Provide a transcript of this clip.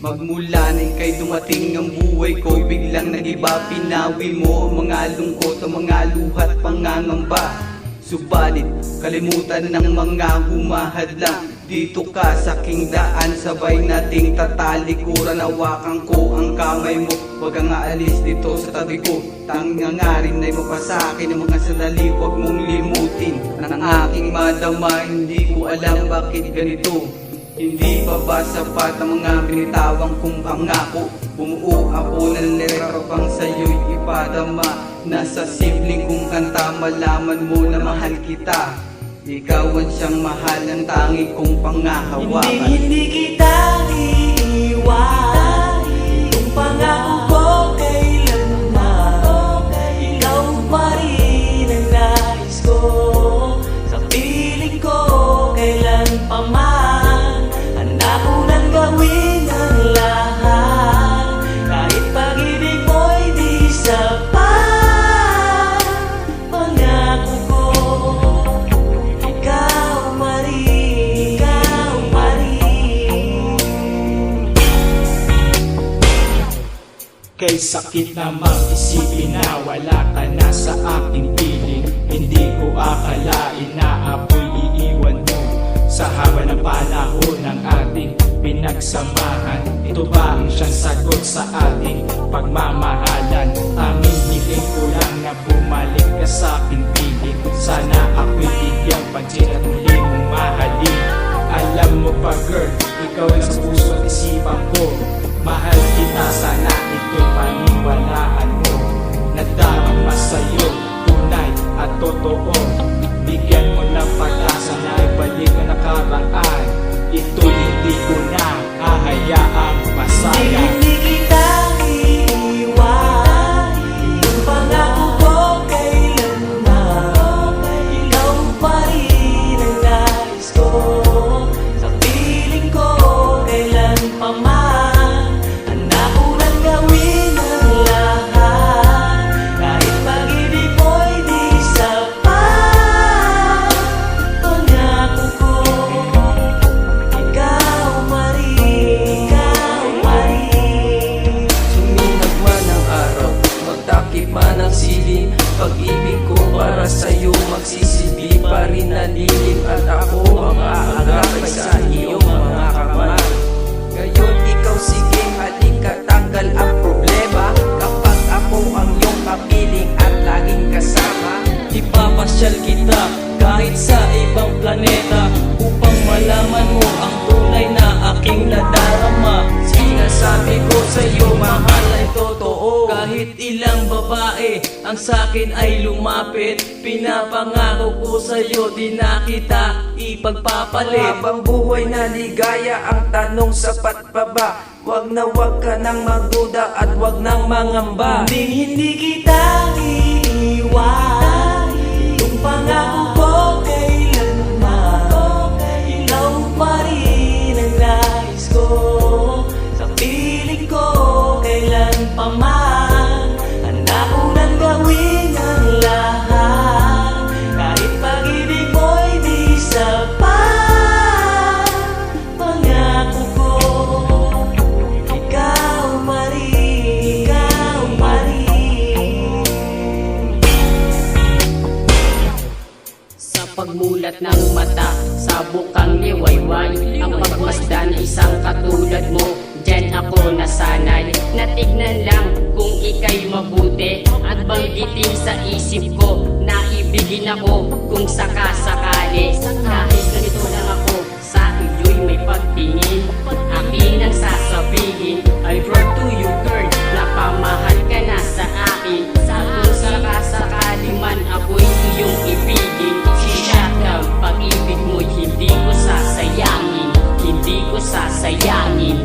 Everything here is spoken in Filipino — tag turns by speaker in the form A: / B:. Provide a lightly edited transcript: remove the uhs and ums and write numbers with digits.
A: Magmula na ika'y dumating ang buhay ko, biglang nagiba, pinawi mo ang mga lungkot, ang mga luhat, pangangamba. Subalit, kalimutan ng mga humahadlang. Dito ka sa aking daan, sabay nating tatalikuran. Hawakan ko ang kamay mo, huwag kang aalis dito sa tabi ko. Tangangarin ay mapasakin ang mga sandali, huwag mong limutin ang aking madama. Hindi ko alam bakit ganito, hindi pa ba sapat ang mga binitawang kong pangako? Bumuo ako ng letra pang sa'yo'y ipadama. Nasa simpleng kong kanta, malaman mo na mahal kita. Ikaw ang siyang mahal, ang tangi kong pangahawakan.
B: Hindi kita iiwan, yung pangako ko kailanman. Ikaw pa rin ang nais ko, sa piling ko kailan pa man. Handa ko nang gawin ang lahat, kahit pag-ibig mo'y di sapat. Pangako ko, ikaw pa rin, ikaw pa rin.
C: Kay sakit namang isipin na wala ka na sa aking piling. Hindi ko akalain na ako'y iiwan mo sa haba ng panahon ng ating pinagsamahan. Ito ba ang siyang sagot sa ating pagmamahalan? Tanging hiling ko lang na bumalik ka sa aking piling. Sana ako'y bigyang pansin at muli mong mahalin. Alam mo pa girl, ikaw lang sa puso at isipan ko. Mahal kita, sana ito'y paniwalaan mo. Nadarama sa'yo, tunay at totoo. Bigyan mo ng pag-asa na ibalik ang nakaraan. Ito'y hindi ko na hahayaang masaya.
B: Hindi kita iiwan, yung pangako ko kailanman. Ikaw pa rin ang nais ko, sa piling ko kailan pa man. Handa ko nang gawin ang lahat, kahit pag-ibig mo'y di sapat. Pangako ko, ikaw pa rin, ikaw pa rin.
D: Suminag man ang araw, magtakip man ang silim. Pag-ibig ko para sa'yo magsisilbi pa rin na dilim. At ako ang aagapay sa iyong mga kamay. Ngayon ikaw sige, halika, tanggal ang problema. Kapag ako ang iyong kapiling at laging kasama,
B: Ipapasyal kita kahit sa ibang planeta, upang malaman mo ang tunay na aking nadarama.
D: sinasabi ko sa'yo mahal ay totoo.
B: Kahit ilang babae ang sakin ay lumapit, pinapangako ko sa'yo di na kita ipagpapalit.
D: Habang buhay na ligaya ang tanong, sapat pa ba? Wag na wag ka nang magduda at wag nang mangamba.
B: Hindi kita iiwan, yung pangako ko kailanman. Ikaw pa rin ang nais ko, sa piling ko kailan pa man. Handa ko nang gawin ang lahat, kahit pag-ibig mo'y di sapat. Pangako ko, ikaw pa rin, ikaw pa rin.
E: Sa pagmulat ng mata, sa bukang liwayway, ang pagmasdan isang katulad mo. Diyan ako nasanay, natignan lang kung ika'y mabuti, at banggitin sa isip ko na ibigin ako kung sakasakali. Kahit ganito lang ako, sa iyo'y may pagtingin, akin ang sasabihin, I brought to you girl, napamahal ka na sa akin. Sa kung sakasakali man ako'y iyong ibigin, sishakang pag-ibig mo'y hindi ko sasayangin, hindi ko sasayangin.